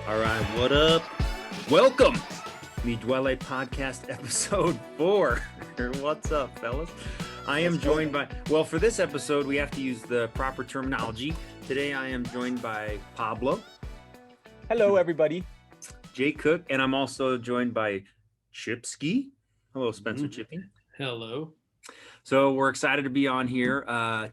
All right, what up? Welcome to the Duole podcast episode 4. What's up, fellas? I am joined by, well, for this episode, we have to use the proper terminology. Today, I am joined by Pablo. Hello, everybody. Jay Cook, and I'm also joined by Chipski. Hello, Spencer Chippy. Hello. So we're excited to be on here.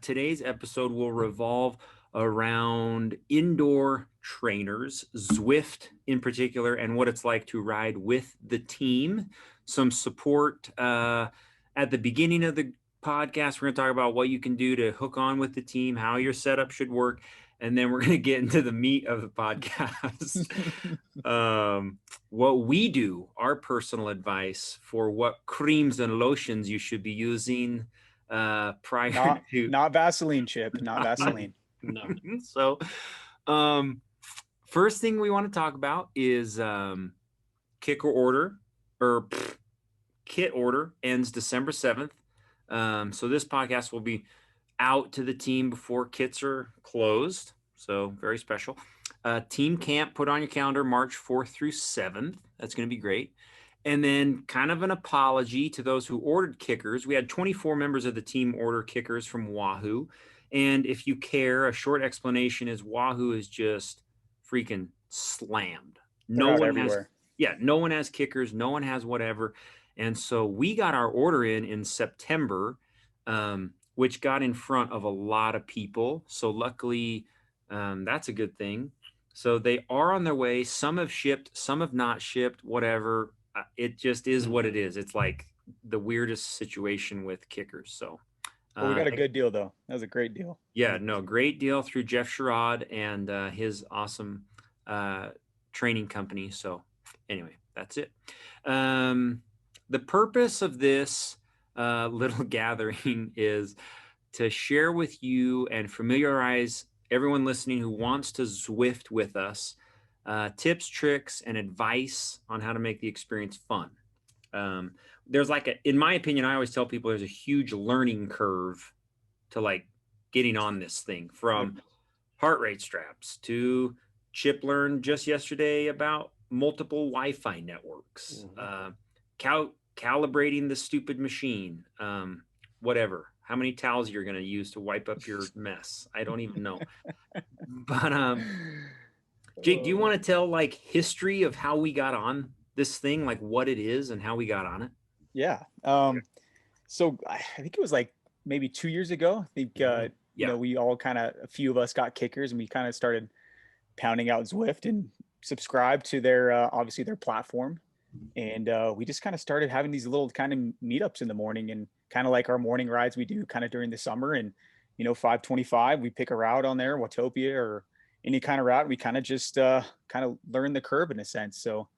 Today's episode will revolve around indoor trainers, Zwift in particular, and what it's like to ride with the team. Some support at the beginning of the podcast. We're going to talk about what you can do to hook on with the team, how your setup should work, and then we're going to get into the meat of the podcast. What we do, our personal advice for what creams and lotions you should be using prior to... Not Vaseline, Chip, not Vaseline. No. So, first thing we want to talk about is kit order ends December 7th. So this podcast will be out to the team before kits are closed. So very special. Team camp, put on your calendar, March 4th through 7th. That's going to be great. And then kind of an apology to those who ordered kickers. We had 24 members of the team order kickers from Wahoo. And if you care, a short explanation is Wahoo is just freaking slammed. No one has kickers. No one has whatever. And so we got our order in September, which got in front of a lot of people. So luckily, that's a good thing. So they are on their way. Some have shipped, some have not shipped, whatever. It just is what it is. It's like the weirdest situation with kickers. So we got a good deal, though. That was a great deal. Yeah, no, great deal through Jeff Sherrod and his awesome training company. So anyway, that's it. The purpose of this little gathering is to share with you and familiarize everyone listening who wants to Zwift with us, tips, tricks, and advice on how to make the experience fun. There's in my opinion, I always tell people there's a huge learning curve to getting on this thing, from heart rate straps to Chip learned just yesterday about multiple Wi-Fi networks, calibrating the stupid machine, whatever, how many towels you're going to use to wipe up your mess. I don't even know. But Jake, do you want to tell history of how we got on this thing, what it is and how we got on it? Yeah. So I think it was maybe 2 years ago. I think, we all a few of us got kickers and we kind of started pounding out Zwift and subscribed to their, obviously their platform. And we just kind of started having these little kind of meetups in the morning, and kind of like our morning rides we do kind of during the summer. And, 525, we pick a route on there, Watopia or any kind of route. And we kind of just kind of learn the curve in a sense. So,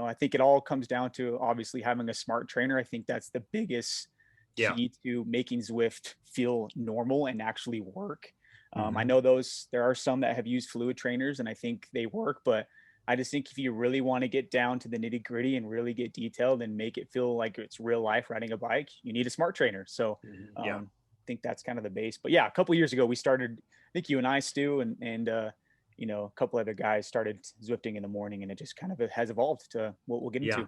I think it all comes down to obviously having a smart trainer. I think that's the biggest key to making Zwift feel normal and actually work. I know there are some that have used fluid trainers and I think they work, but I just think if you really want to get down to the nitty gritty and really get detailed and make it feel like it's real life riding a bike, you need a smart trainer. So I think that's kind of the base. But yeah, a couple of years ago, we started, I think you and I, Stu, and a couple other guys started Zwifting in the morning, and it just kind of has evolved to what we'll get into.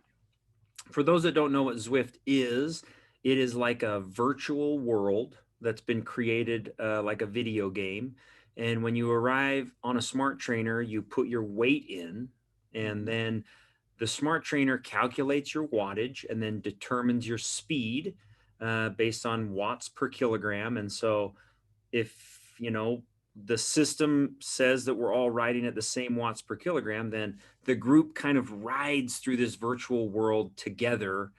For those that don't know what Zwift is, it is like a virtual world that's been created like a video game. And when you arrive on a smart trainer, you put your weight in, and then the smart trainer calculates your wattage and then determines your speed based on watts per kilogram. And so if, the system says that we're all riding at the same watts per kilogram, then the group kind of rides through this virtual world together.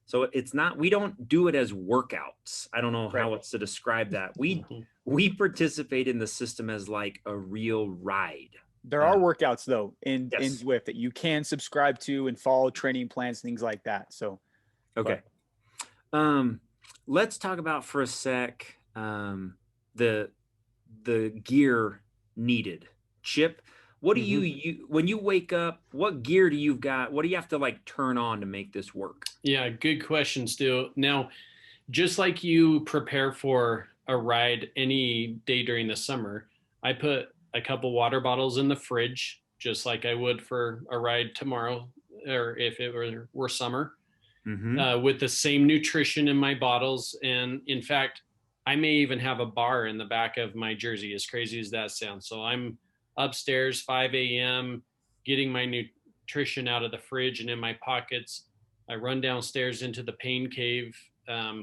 So we don't do it as workouts. I don't know how else to describe that. We participate in the system as a real ride. There are workouts though in Zwift that you can subscribe to and follow training plans, things like that. So, okay. Let's talk about for a sec, the gear needed. Chip, what do you when you wake up, what gear do you got? What do you have to turn on to make this work? Yeah, good question, Stu. Now, just like you prepare for a ride any day during the summer, I put a couple water bottles in the fridge just like I would for a ride tomorrow, or if it were summer, with the same nutrition in my bottles. And in fact, I may even have a bar in the back of my jersey, as crazy as that sounds. So I'm upstairs 5 a.m. getting my nutrition out of the fridge and in my pockets. I run downstairs into the pain cave,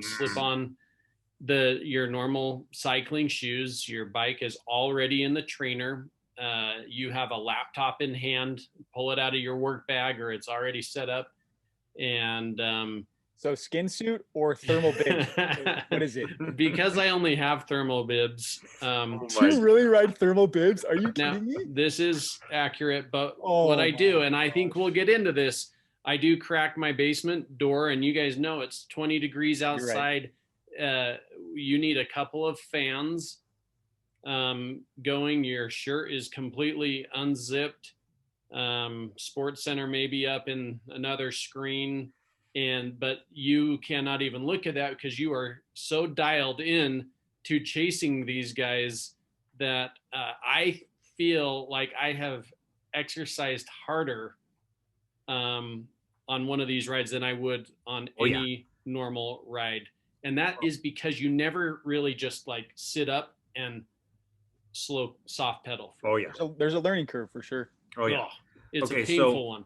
slip on your normal cycling shoes. Your bike is already in the trainer. You have a laptop in hand, pull it out of your work bag, or it's already set up. And so skin suit or thermal bibs? What is it? Because I only have thermal bibs. Do you really ride thermal bibs? Are you kidding me? This is accurate, but what I do, and I think we'll get into this, I do crack my basement door, and you guys know it's 20 degrees outside. You need a couple of fans going. Your shirt is completely unzipped. Sports Center may be up in another screen, but you cannot even look at that because you are so dialed in to chasing these guys that I feel like I have exercised harder on one of these rides than I would on any normal ride. And that is because you never really just like sit up and slow soft pedal. So there's a learning curve for sure. It's a painful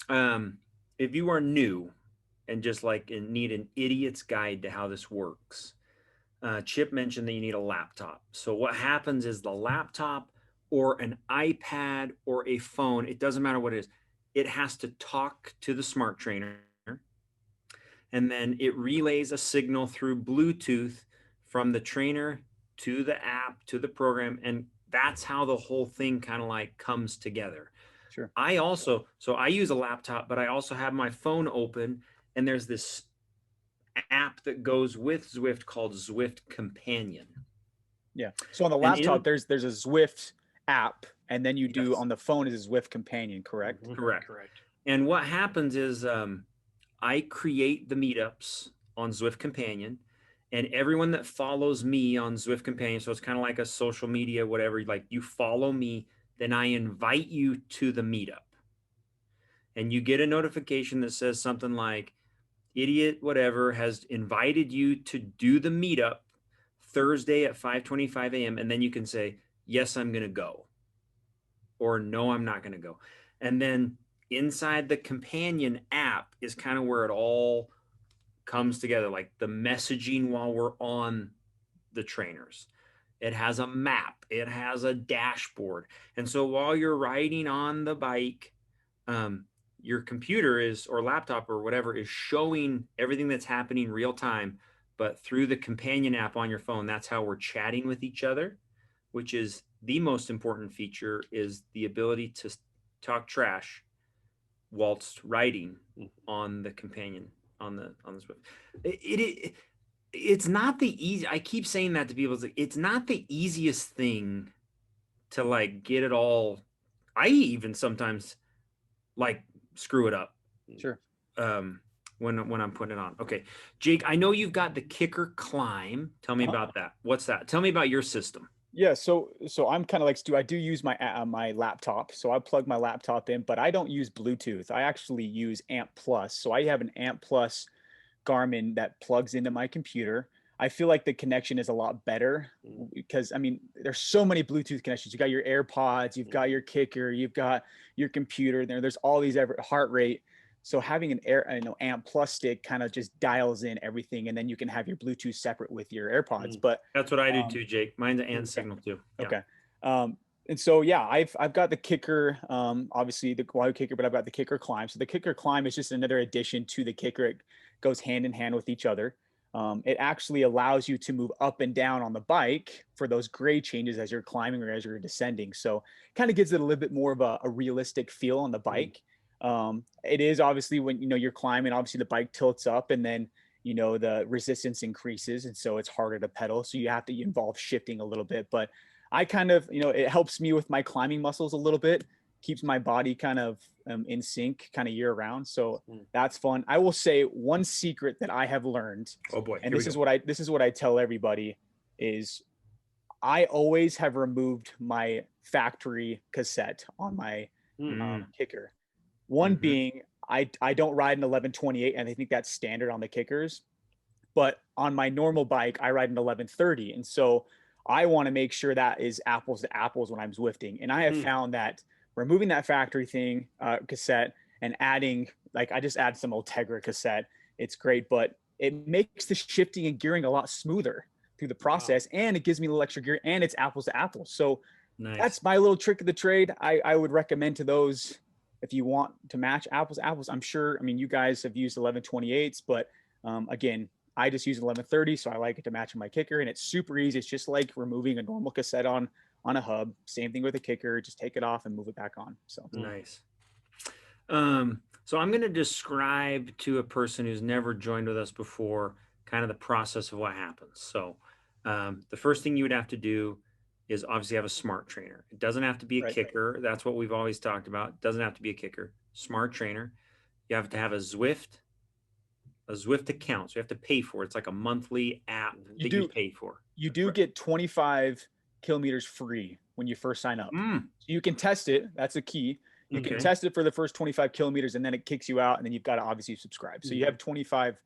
one. If you are new and just like need an idiot's guide to how this works, Chip mentioned that you need a laptop. So what happens is the laptop or an iPad or a phone, it doesn't matter what it is, it has to talk to the smart trainer, and then it relays a signal through Bluetooth from the trainer to the app to the program, and that's how the whole thing kind of like comes together. Sure. I use a laptop, but I also have my phone open, and there's this app that goes with Zwift called Zwift Companion. Yeah. So on the laptop, there's a Zwift app, and then you do on the phone is a Zwift Companion, correct? Correct. And what happens is I create the meetups on Zwift Companion, and everyone that follows me on Zwift Companion, so it's kind of like a social media, whatever, like you follow me, then I invite you to the meetup. And you get a notification that says something like, idiot whatever has invited you to do the meetup Thursday at 5:25 a.m. And then you can say, yes, I'm going to go. Or no, I'm not going to go. And then inside the companion app is kind of where it all comes together, like the messaging while we're on the trainers. It has a map, it has a dashboard. And so while you're riding on the bike, your computer or laptop or whatever is showing everything that's happening real time, but through the companion app on your phone, that's how we're chatting with each other, which is the most important feature, is the ability to talk trash whilst riding on the companion on the Zwift. It's not the easy. I keep saying that to people. It's not the easiest thing to like get it all. I even sometimes like screw it up. Sure. When I'm putting it on. Okay, Jake, I know you've got the Kicker Climb. Tell me about that. What's that? Tell me about your system. Yeah, so I'm kind of like Stu. I do use my laptop, so I plug my laptop in, but I don't use Bluetooth. I actually use Amp Plus. So I have an Amp Plus Garmin that plugs into my computer. I feel like the connection is a lot better because I mean, there's so many Bluetooth connections. You got your AirPods, you've got your Kicker, you've got your computer. There's all these heart rate. So having an Amp Plus stick kind of just dials in everything, and then you can have your Bluetooth separate with your AirPods. But that's what I do too, Jake. Mine's an Ant signal too. Yeah. Okay. And so yeah, I've got the Kicker, obviously the Wahoo Kicker, but I've got the Kicker Climb. So the Kicker Climb is just another addition to the Kicker. It goes hand in hand with each other. It actually allows you to move up and down on the bike for those grade changes as you're climbing or as you're descending. So kind of gives it a little bit more of a realistic feel on the bike. It is obviously when, you're climbing, obviously the bike tilts up and then, the resistance increases. And so it's harder to pedal. So you have to involve shifting a little bit, but I kind of, it helps me with my climbing muscles a little bit, keeps my body kind of in sync kind of year round. So that's fun. I will say one secret that I have learned. Oh boy. And this is what I tell everybody is I always have removed my factory cassette on my kicker. One being I don't ride an 1128, and I think that's standard on the kickers. But on my normal bike, I ride an 1130, and so I want to make sure that is apples to apples when I'm Zwifting. And I have found that removing that factory thing cassette and adding, like, I just add some Ultegra cassette. It's great, but it makes the shifting and gearing a lot smoother through the process, and it gives me a little extra gear, and it's apples to apples. So that's my little trick of the trade. I would recommend to those if you want to match apples to apples. I'm sure, I mean, you guys have used 1128s, but again, I just use 1130, so I like it to match my kicker, and it's super easy. It's just like removing a normal cassette on a hub. Same thing with a kicker. Just take it off and move it back on. So nice. So I'm going to describe to a person who's never joined with us before kind of the process of what happens. So the first thing you would have to do is obviously have a smart trainer. It doesn't have to be a kicker. That's what we've always talked about. It doesn't have to be a kicker. Smart trainer. You have to have a Zwift account. So you have to pay for it. It's like a monthly app that you pay for. You do get 25 kilometers free when you first sign up. So you can test it. That's a key. You can test it for the first 25 kilometers, and then it kicks you out, and then you've got to obviously subscribe. So you have 25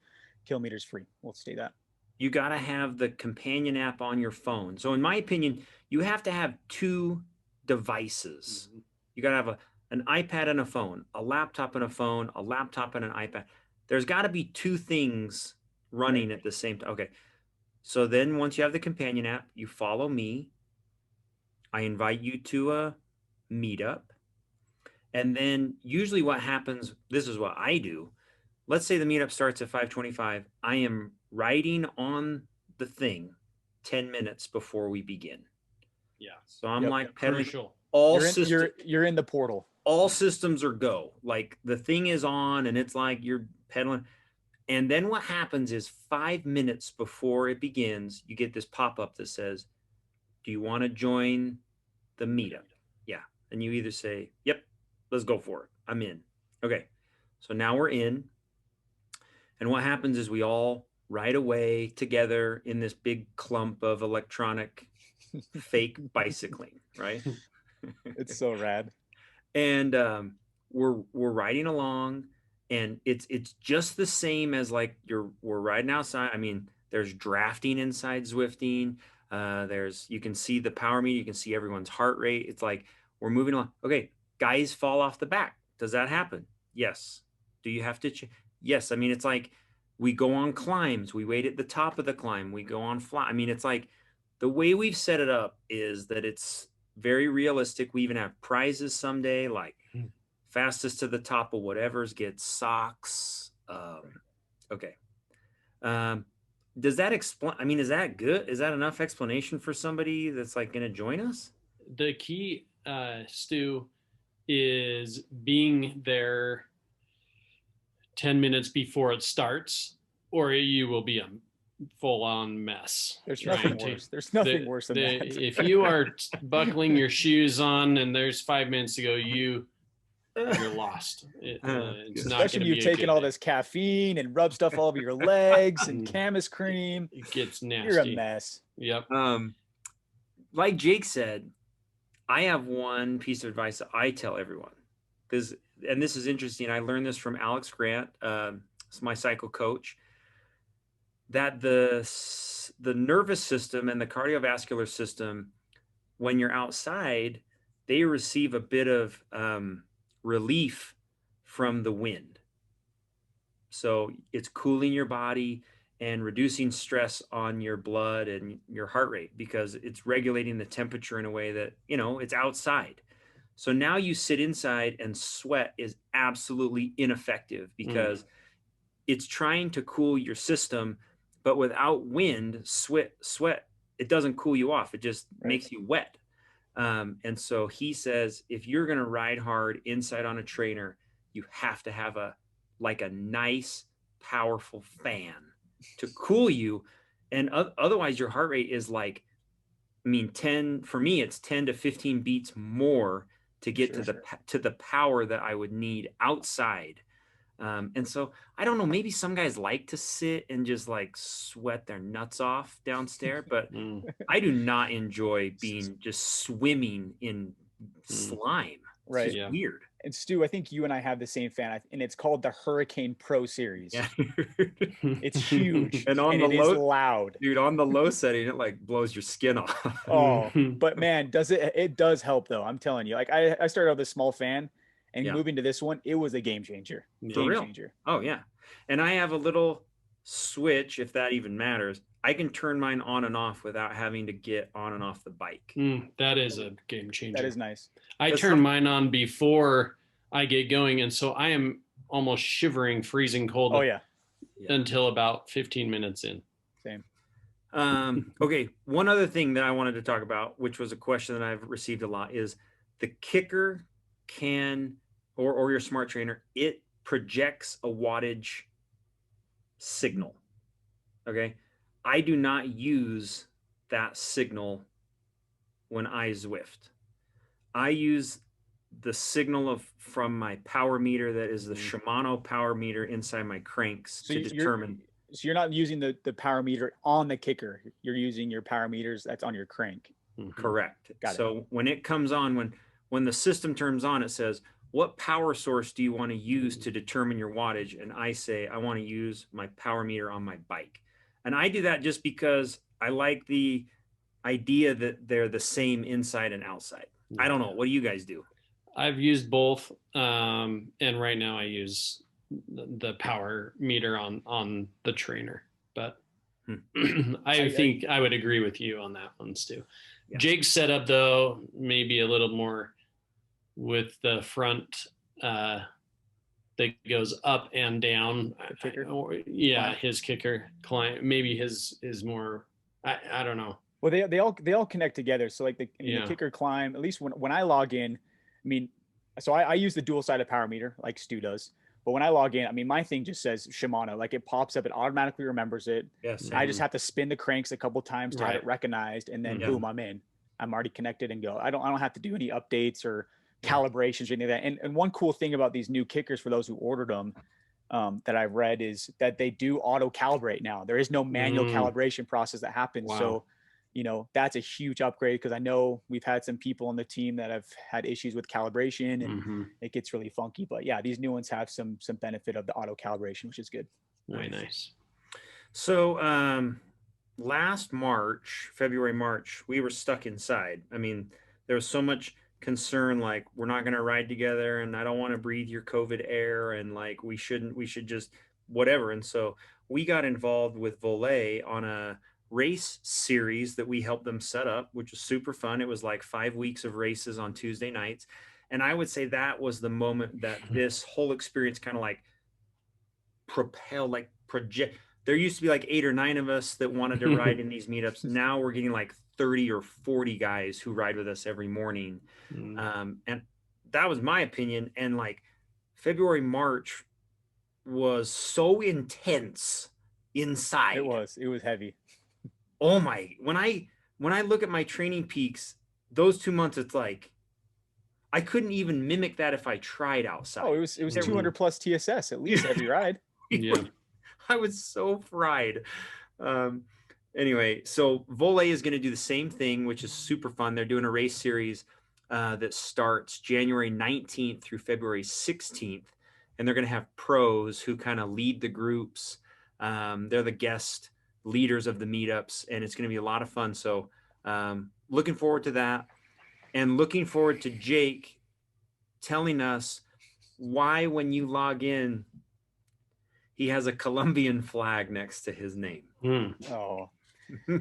kilometers free. We'll say that. You got to have the companion app on your phone. So in my opinion, you have to have two devices. You got to have an iPad and a phone, a laptop and a phone, a laptop and an iPad. There's got to be two things running at the same time. Okay. So then once you have the companion app, you follow me. I invite you to a meetup. And then usually what happens, this is what I do. Let's say the meetup starts at 5:25. I am riding on the thing 10 minutes before we begin. Yeah. So I'm like pedaling. Crucial. You're in the portal. All systems are go. Like the thing is on, and it's like you're pedaling. And then what happens is 5 minutes before it begins, you get this pop-up that says, do you want to join the meetup? Yeah. And you either say, yep, let's go for it. I'm in. Okay. So now we're in. And what happens is we all ride away together in this big clump of electronic fake bicycling, right? It's so rad. And we're riding along, and it's just the same as like we're riding outside. I mean, there's drafting inside Zwifting. You can see the power meter, you can see everyone's heart rate. It's like we're moving along. Okay, guys fall off the back. Does that happen? Yes. Do you have to? Yes. I mean, it's like we go on climbs. We wait at the top of the climb. We go on fly. I mean, it's like the way we've set it up is that it's very realistic. We even have prizes someday, like fastest to the top of whatever's gets socks. Okay. Does that explain? I mean, is that good? Is that enough explanation for somebody that's like going to join us? The key, Stu, is being there 10 minutes before it starts, or you will be a full-on mess. There's nothing worse. There's nothing worse than that. If you are buckling your shoes on and there's 5 minutes to go, you're lost. It's especially you taking all this caffeine and rub stuff all over your legs and Camus cream. It gets nasty. You're a mess. Yep. Like Jake said, I have one piece of advice that I tell everyone, and this is interesting. I learned this from Alex Grant, it's my cycle coach, that the nervous system and the cardiovascular system, when you're outside, they receive a bit of relief from the wind. So it's cooling your body and reducing stress on your blood and your heart rate, because it's regulating the temperature in a way that, it's outside. So now you sit inside, and sweat is absolutely ineffective because it's trying to cool your system, but without wind, sweat, it doesn't cool you off. It just makes you wet. And so he says, if you're going to ride hard inside on a trainer, you have to have a nice, powerful fan to cool you. And otherwise your heart rate is like, for me, it's 10 to 15 beats more to get to the power that I would need outside. And so I don't know, maybe some guys like to sit and just like sweat their nuts off downstairs, but I do not enjoy being just swimming in slime. Right. It's weird. And Stu, I think you and I have the same fan, and it's called the Hurricane Pro Series. Yeah. It's huge and on and the it low, is loud. Dude, on the low setting, it like blows your skin off. Oh, but man, it does help though. I'm telling you, like I started out with a small fan and moving to this one, it was a game changer. Game changer. Oh yeah. And I have a little switch, if that even matters. I can turn mine on and off without having to get on and off the bike. That is a game changer. That is nice. I turn mine on before I get going, and so I am almost shivering, freezing cold. Oh yeah. Until about 15 minutes in. Same. Okay, one other thing that I wanted to talk about, which was a question that I've received a lot, is the kicker can, or your smart trainer, it projects a wattage signal. Okay, I do not use that signal when I Zwift. I use the signal from my power meter, that is the Shimano power meter inside my cranks, to determine. So you're not using the power meter on the kicker. You're using your power meters that's on your crank. Correct. Got it. So when it comes on, when the system turns on, it says, what power source do you want to use to determine your wattage? And I say, I want to use my power meter on my bike. And I do that just because I like the idea that they're the same inside and outside. I don't know. What do you guys do? I've used both. And right now I use the power meter on the trainer, but I think I would agree with you on that one, Stu. Yeah. Jake's setup though, maybe a little more with the front that goes up and down. His kicker client, maybe his is more, I don't know. Well, they all connect together. So like the kicker climb, at least when I log in, I mean, so I use the dual sided power meter like Stu does. But when I log in, I mean, my thing just says Shimano, like it pops up, it automatically remembers it. Yes. I just have to spin the cranks a couple times to have it recognized, and then boom, I'm in. I'm already connected and go. I don't have to do any updates or calibrations or any of that. And one cool thing about these new kickers for those who ordered them that I've read is that they do auto calibrate now. There is no manual calibration process that happens. Wow. So, that's a huge upgrade, because I know we've had some people on the team that have had issues with calibration and it gets really funky. But yeah, these new ones have some benefit of the auto calibration, which is good. Very nice. So last February, March, we were stuck inside. I mean, there was so much concern, like we're not going to ride together and I don't want to breathe your COVID air, and like we should just whatever. And so we got involved with Duole on a race series that we helped them set up, which was super fun. It was like 5 weeks of races on Tuesday nights. And I would say that was the moment that this whole experience kind of like propelled, like project. There used to be like 8 or 9 of us that wanted to ride in these meetups. Now we're getting like 30 or 40 guys who ride with us every morning. And that was my opinion. And like February, March was so intense inside. It was heavy. Oh my, when I look at my training peaks, those 2 months, it's like, I couldn't even mimic that if I tried outside. Oh, it was 200 plus TSS at least every ride. Yeah. I was so fried. Anyway, so Duole is going to do the same thing, which is super fun. They're doing a race series that starts January 19th through February 16th. And they're going to have pros who kind of lead the groups. They're the guest leaders of the meetups, and it's going to be a lot of fun. So looking forward to that, and looking forward to Jake telling us why, when you log in, he has a Colombian flag next to his name. Oh,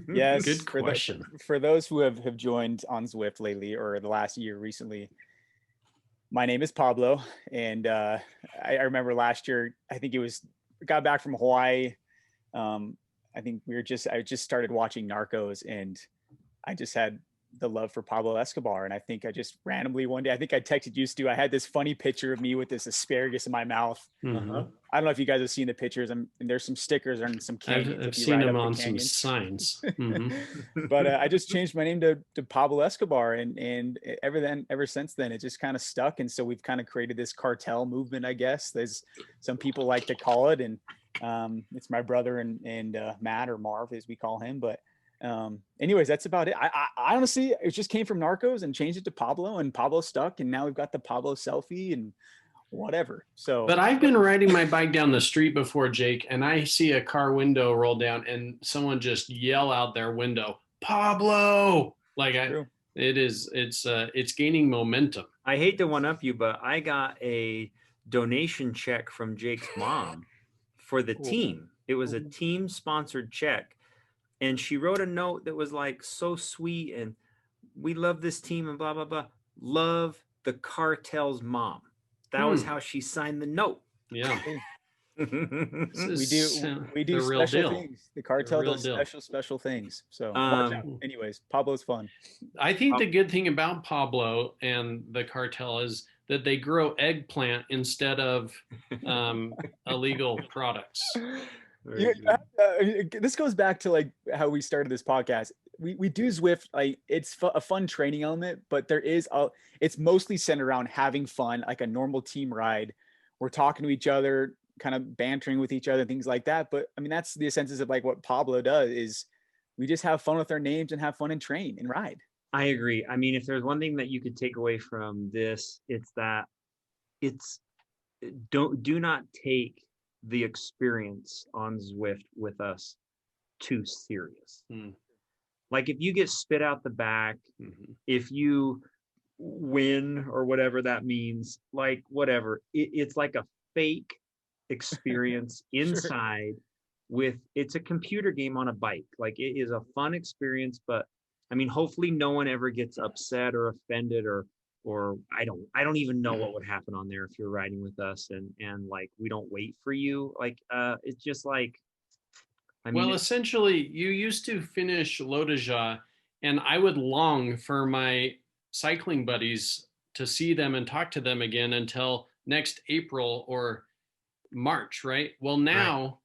yes. Good question. For those who have joined on Zwift lately or the last year recently, my name is Pablo. And I remember last year, I think got back from Hawaii. I think I just started watching Narcos, and I just had the love for Pablo Escobar. And I think I just randomly one day, I think I texted you, Stu, I had this funny picture of me with this asparagus in my mouth. I don't know if you guys have seen the pictures, and there's some stickers and some canyons. I've seen them on some signs. But I just changed my name to Pablo Escobar, and ever since then, it just kind of stuck. And so we've kind of created this cartel movement, I guess. There's some people like to call it, and it's my brother and Matt, or Marv as we call him. But Anyways, that's about it. I honestly, it just came from Narcos and changed it to Pablo, and Pablo stuck, and now we've got the Pablo selfie and whatever. So, but I've been riding my bike down the street before, Jake, and I see a car window roll down and someone just yell out their window, Pablo. Like it's gaining momentum. I hate to one up you, but I got a donation check from Jake's mom for the team. It was a team sponsored check. And she wrote a note that was like so sweet, and we love this team and blah, blah, blah. Love the cartel's mom. That was how she signed the note. Yeah. we do special things. The cartel does special things. So anyways, Pablo's fun. I think the good thing about Pablo and the cartel is that they grow eggplant instead of illegal products. This goes back to like how we started this podcast. We do Zwift, like it's a fun training element, but it's mostly centered around having fun, like a normal team ride. We're talking to each other, kind of bantering with each other, things like that. But I mean, that's the essence of like what Pablo does, is we just have fun with our names and have fun and train and ride. I agree. I mean, if there's one thing that you could take away from this, it's that do not take the experience on Zwift with us too serious. Like if you get spit out the back, if you win or whatever that means, like whatever, it's like a fake experience inside it's a computer game on a bike. Like it is a fun experience, but I mean, hopefully no one ever gets upset or offended or I don't even know what would happen on there if you're riding with us and like we don't wait for you. Like it's just like, I mean, well, essentially you used to finish Lodaja, and I would long for my cycling buddies to see them and talk to them again until next April or March, right? Well, now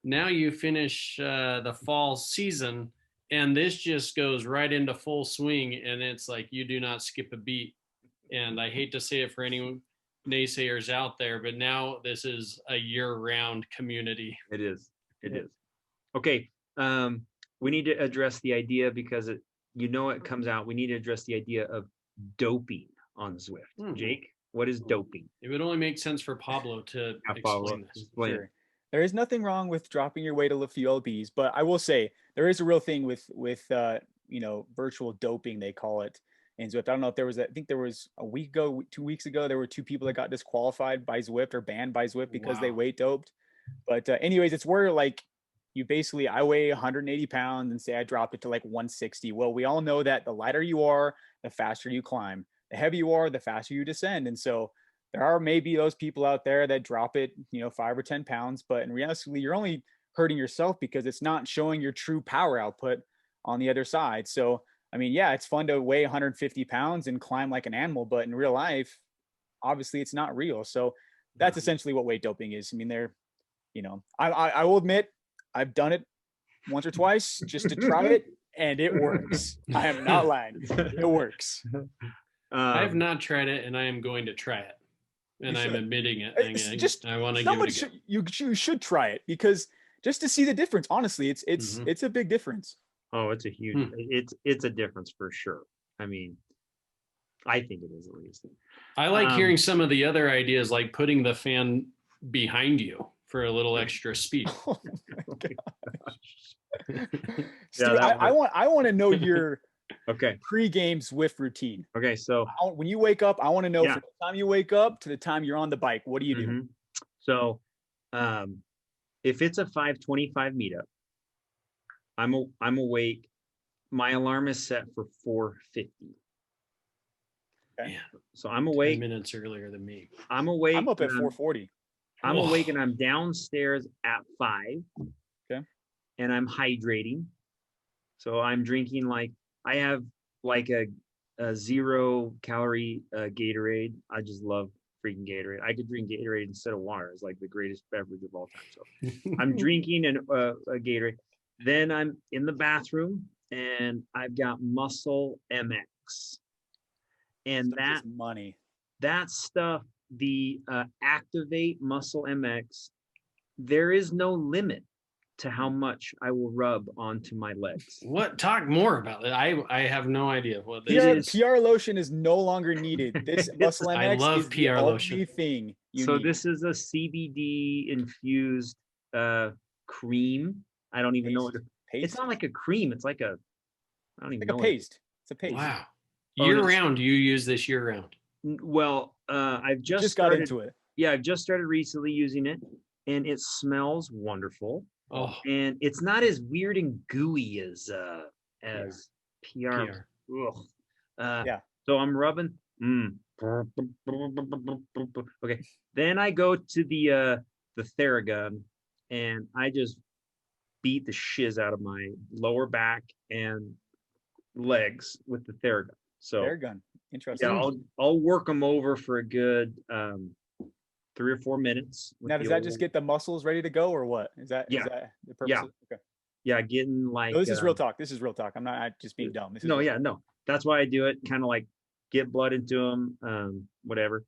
you finish the fall season, and this just goes right into full swing, and it's like you do not skip a beat. And I hate to say it for any naysayers out there, but now this is a year-round community. It is. Okay, we need to address the idea because it comes out. We need to address the idea of doping on Zwift. Jake, what is doping? It would only make sense for Pablo to explain this. Sure. There is nothing wrong with dropping your weight a few lbs, but I will say there is a real thing with virtual doping, they call it in Zwift. I don't know if there was I think there was a week ago, 2 weeks ago, there were 2 people that got disqualified by Zwift or banned by Zwift because they weight doped. But anyways, it's where like I weigh 180 pounds and say I dropped it to like 160. Well, we all know that the lighter you are, the faster you climb. The heavier you are, the faster you descend. And so there are maybe those people out there that drop it, 5 or 10 pounds, but in reality, you're only hurting yourself because it's not showing your true power output on the other side. So, I mean, yeah, it's fun to weigh 150 pounds and climb like an animal, but in real life, obviously it's not real. So that's essentially what weight doping is. I mean, I will admit I've done it once or twice just to try it, and it works. I am not lying. It works. I have not tried it, and I am going to try it. And I'm admitting it. I want to give it a go. You should try it, because just to see the difference, honestly, it's a big difference. Oh, it's a huge, it's a difference for sure. I mean, I think it is at least. I like hearing some of the other ideas, like putting the fan behind you for a little extra speed. Oh my gosh. Steve, I want to know your pre-game Zwift routine. Okay, so when you wake up, I want to know from the time you wake up to the time you're on the bike, what do you do? So if it's a 5:25 meetup, I'm awake. My alarm is set for 4:50. Okay. So I'm awake 10 minutes earlier than me. I'm awake. I'm up at 4:40. I'm awake and I'm downstairs at 5. Okay. And I'm hydrating. So I'm drinking I have like a 0-calorie Gatorade. I just love freaking Gatorade. I could drink Gatorade instead of water. It's like the greatest beverage of all time. So I'm drinking a Gatorade. Then I'm in the bathroom and I've got Muscle MX. And that stuff, the Activate Muscle MX, there is no limit to how much I will rub onto my legs. What? Talk more about it. I have no idea what this is. PR lotion is no longer needed. This Muscle MX I love is PR the lotion. only thing you so need. This is a CBD infused cream. I don't even know what it's not like a cream. It's like a, I don't even know. Like a paste. It's a paste. Wow. Year round, you use this year round? Well, I've just got into it. Yeah, I've just started recently using it, and it smells wonderful. Oh, and it's not as weird and gooey as PR. Yeah. So I'm rubbing. Okay. Then I go to the Theragun, and I just beat the shiz out of my lower back and legs with the Theragun. So Theragun, interesting. Yeah, I'll work them over for a good 3 or 4 minutes. Now, does that just get the muscles ready to go, or what? Is that the purpose? Yeah. Okay. Yeah, getting like. No, this is real talk. This is real talk. I'm not just being dumb. No. That's why I do it. Kind of like get blood into them, whatever.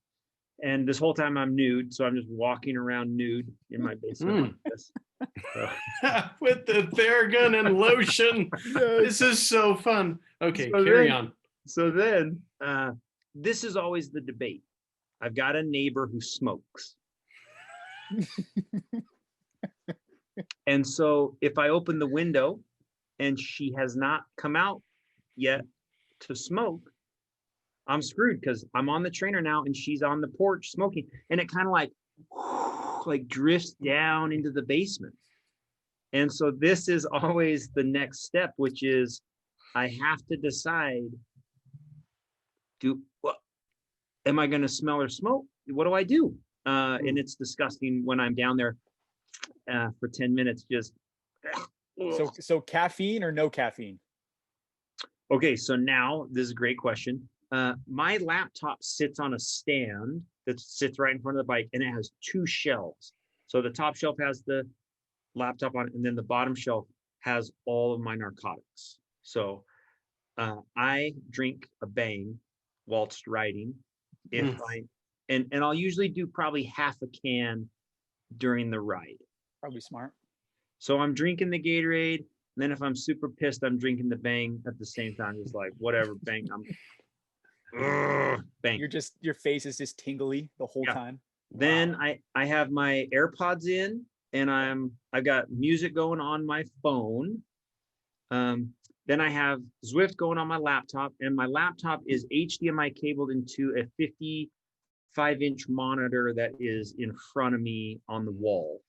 And this whole time I'm nude, so I'm just walking around nude in my basement. With the Theragun and lotion. This is so fun. Okay, carry on. So then, this is always the debate. I've got a neighbor who smokes. And so if I open the window and she has not come out yet to smoke, I'm screwed because I'm on the trainer now and she's on the porch smoking. And it kind of like drifts down into the basement. And so this is always the next step, which is I have to decide, am I going to smell or smoke? What do I do? And it's disgusting when I'm down there for 10 minutes. Just so caffeine or no caffeine? Okay, so now this is a great question. My laptop sits on a stand that sits right in front of the bike, and it has 2 shelves. So the top shelf has the laptop on it, and then the bottom shelf has all of my narcotics. So I drink a Bang whilst riding. If and I'll usually do probably half a can during the ride. Probably smart. So I'm drinking the Gatorade, and then if I'm super pissed, I'm drinking the Bang at the same time. Just like whatever, Bang. Bang. Your face is just tingly the whole time. Then I have my AirPods in, and I've got music going on my phone. Then I have Zwift going on my laptop, and my laptop is HDMI cabled into a 55-inch monitor that is in front of me on the wall.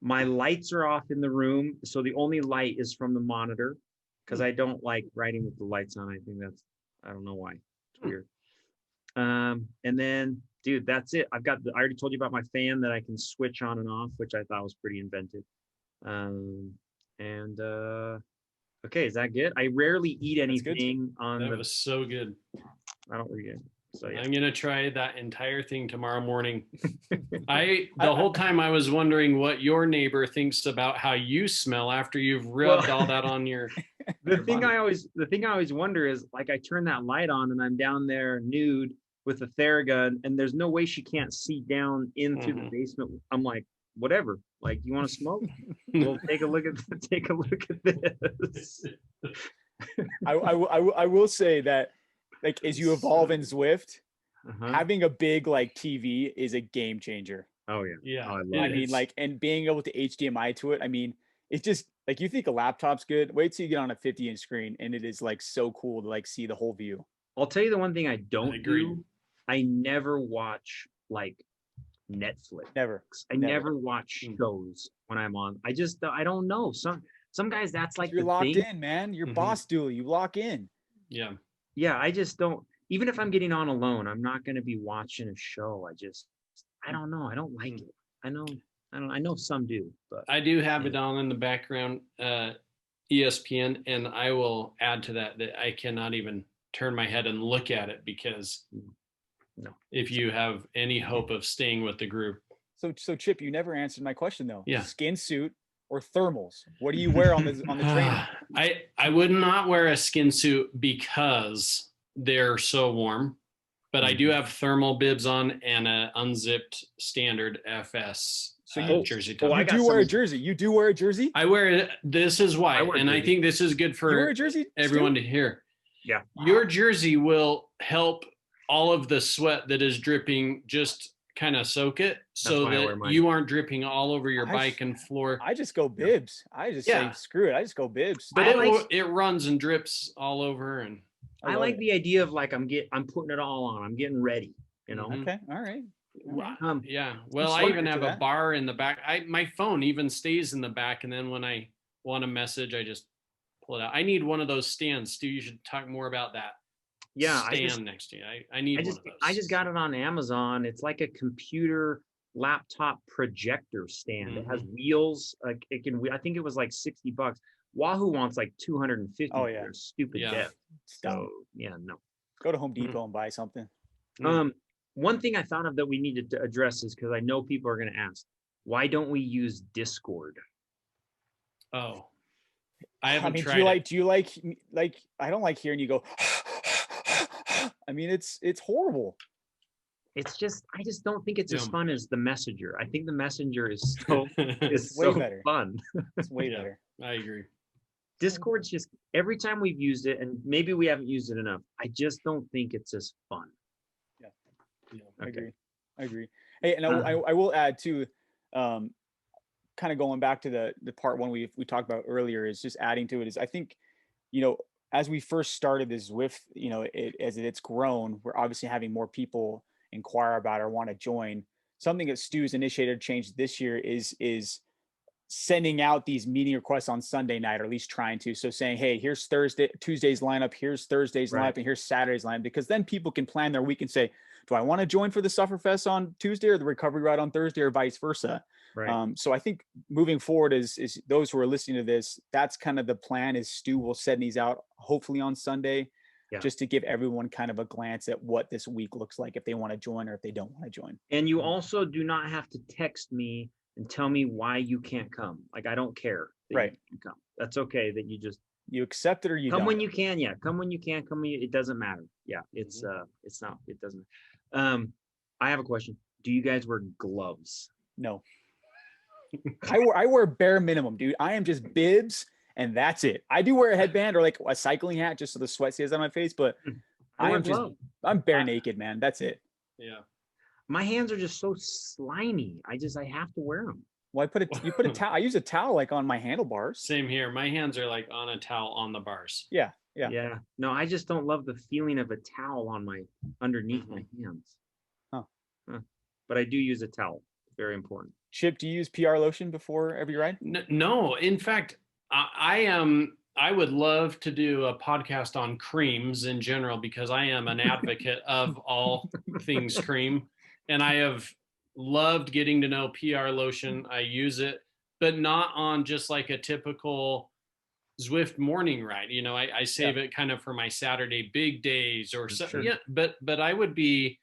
My lights are off in the room, so the only light is from the monitor because I don't like riding with the lights on. I don't know why. It's weird. And then, dude, that's it. I already told you about my fan that I can switch on and off, which I thought was pretty inventive. Okay, is that good? I rarely eat anything on that was so good. I don't really get. So yeah. I'm gonna try that entire thing tomorrow morning. The whole time I was wondering what your neighbor thinks about how you smell after you've rubbed all that on your. The thing I always wonder is, like, I turn that light on and I'm down there nude with a Theragun, and there's no way she can't see down into the basement. I'm like, whatever. Like, you want to smoke? Well, take a look at this. I will say that, like, as you evolve in Zwift, having a big like TV is a game changer. Oh yeah. Yeah. Oh, I mean, like, and being able to HDMI to it. I mean, it's just like, you think a laptop's good. Wait till you get on a 50-inch screen, and it is like so cool to like see the whole view. I'll tell you the one thing I don't do. I never watch like Netflix. I never watch shows when I'm on. I don't know. Some guys, that's like you're locked in, man. You're boss Duole. You lock in. Yeah. Yeah. I just don't. Even if I'm getting on alone, I'm not going to be watching a show. I don't know. I don't like it. I know some do, but I do have it on in the background, ESPN, and I will add to that I cannot even turn my head and look at it because if you have any hope of staying with the group. So Chip, you never answered my question though. Yeah. Skin suit or thermals? What do you wear on the trainer? I would not wear a skin suit because they're so warm, but I do have thermal bibs on and a unzipped standard FS So jersey top. You do wear a jersey. You do wear a jersey. I wear it. This is why, and I think this is good for everyone to hear. Yeah, your jersey will help all of the sweat that is dripping just kind of soak it, so that you aren't dripping all over your bike and floor. I just go bibs. I just say screw it. I just go bibs. But it runs and drips all over, and I like the idea of like I'm putting it all on. I'm getting ready. You know. Okay. All right. Yeah. Well, I even have a bar in the back. My phone even stays in the back, and then when I want a message, I just pull it out. I need one of those stands. Stu, you should talk more about that. Yeah, stand next to you. I need one of those. I just got it on Amazon. It's like a computer laptop projector stand. It has wheels. Like it can. I think it was like $60. Wahoo wants like 250. Oh yeah, stupid debt. So yeah, no. Go to Home Depot and buy something. One thing I thought of that we needed to address is because I know people are going to ask, why don't we use Discord? Oh, I haven't tried. Do you like? I don't like hearing you go. I mean, it's horrible. It's just I just don't think it's as fun as the Messenger. I think the Messenger is so way better. Fun. It's way better. I agree. Discord's just every time we've used it, and maybe we haven't used it enough. I just don't think it's as fun. Yeah, okay. I agree. Hey, and I will add too, kind of going back to the part one we talked about earlier, is just adding to it is I think, as we first started this Zwift, as it's grown, we're obviously having more people inquire about or want to join. Something that Stu's initiated change this year is sending out these meeting requests on Sunday night, or at least trying to. So saying, hey, here's Tuesday's lineup, here's Thursday's lineup, and here's Saturday's lineup, because then people can plan their week and say, do I want to join for the Sufferfest on Tuesday or the recovery ride on Thursday, or vice versa? Right. So I think moving forward is those who are listening to this, that's kind of the plan, is Stu will send these out hopefully on Sunday, just to give everyone kind of a glance at what this week looks like, if they want to join or if they don't want to join. And you also do not have to text me and tell me why you can't come. Like, I don't care. Right. You come. That's okay. That you accept it, or you come don't. when you can. Yeah. Come when you can. Come when it doesn't matter. Yeah. It doesn't. I have a question. Do you guys wear gloves? No. I wear bare minimum, dude. I am just bibs and that's it. I do wear a headband or like a cycling hat just so the sweat stays on my face, but I'm bare naked, man. That's it. Yeah. My hands are just so slimy. I have to wear them. Well, you put a towel. I use a towel like on my handlebars. Same here. My hands are like on a towel on the bars. Yeah. No, I just don't love the feeling of a towel on underneath my hands. But I do use a towel. Very important. Chip, do you use PR lotion before every ride? No. In fact, I would love to do a podcast on creams in general, because I am an advocate of all things cream, and I have loved getting to know PR lotion. I use it, but not on just like a typical Zwift morning ride. I save it kind of for my Saturday big days or something. Sure. Yeah, but I would be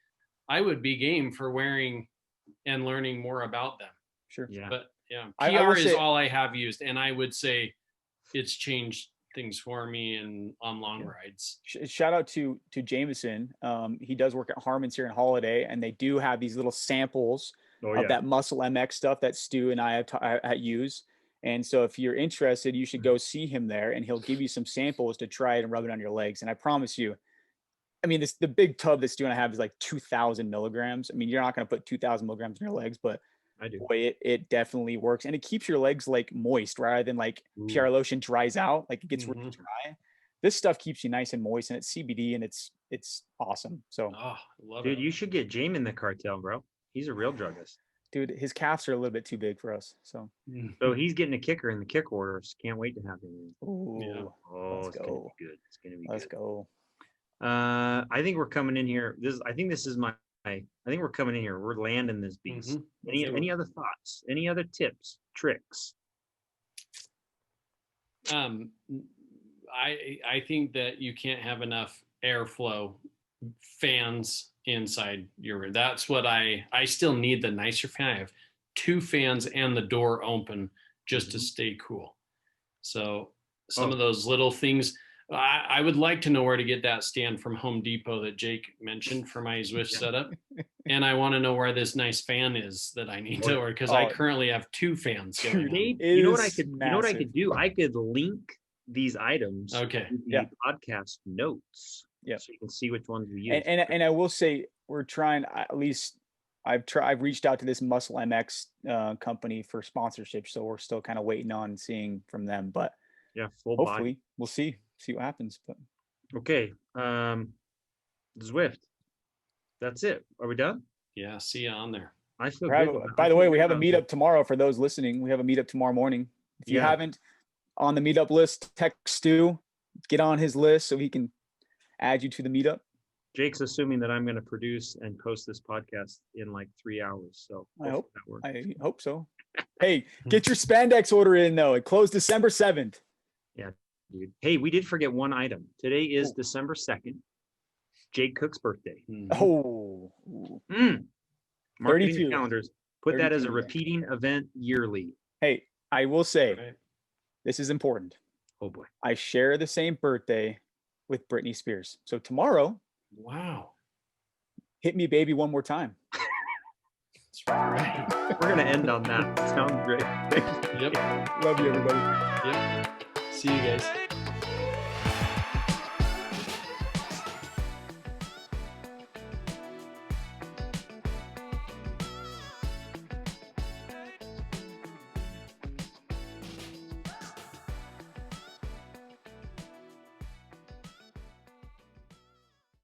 game for wearing and learning more about them. Sure. Yeah. But PR is all I have used, and I would say it's changed things for me and on long rides. Shout out to Jameson. He does work at Harmon's here in Holiday, and they do have these little samples of that Muscle MX stuff that Stu and I have use. And so if you're interested, you should go see him there, and he'll give you some samples to try it and rub it on your legs. And I promise you, I mean, the big tub that Stu and I have is like 2,000 milligrams. I mean, you're not going to put 2,000 milligrams in your legs, but I do. Boy, it definitely works, and it keeps your legs like moist rather than like PR lotion dries out, like it gets really dry. This stuff keeps you nice and moist, and it's CBD, and it's awesome. So, dude, you should get Jamie in the cartel, bro. He's a real druggist. Dude, his calves are a little bit too big for us, so he's getting a kicker in the kick orders. Can't wait to have him. Ooh, it's gonna be good. It's gonna be good. Let's go. I think we're coming in here. I think we're coming in here. We're landing this beast. Any other thoughts? Any other tips, tricks? I think that you can't have enough airflow fans inside your room. That's what I still need the nicer fan. I have 2 fans and the door open just to stay cool. So some of those little things. I would like to know where to get that stand from Home Depot that Jake mentioned for my Zwift setup. And I want to know where this nice fan is that I need to order, because I currently have 2 fans going on. You know what I could do? I could link these items to the podcast notes. Yeah. So you can see which ones we use. And I will say we're trying, at least I've reached out to this Muscle MX company for sponsorship. So we're still kind of waiting on seeing from them, but yeah, hopefully we'll see what happens. But okay. Zwift. That's it. Are we done? Yeah. See you on there. I feel good. By the way, we have a meetup tomorrow for those listening. We have a meetup tomorrow morning. If you haven't on the meetup list, text Stu, get on his list so he can add you to the meetup. Jake's assuming that I'm going to produce and post this podcast in like 3 hours. So I hope so. Hey, get your spandex order in though. It closed December 7th. Yeah, dude. Hey, we did forget one item. Today is December 2nd. Jake Cook's birthday. Oh. Mark it in your calendars. Put that as a repeating event yearly. Hey, I will say, this is important. Oh boy. I share the same birthday with Britney Spears. So tomorrow, wow, hit me baby one more time. That's right. We're going to end on that. Sounds great. Yep. Love you, everybody. Yep. See you guys.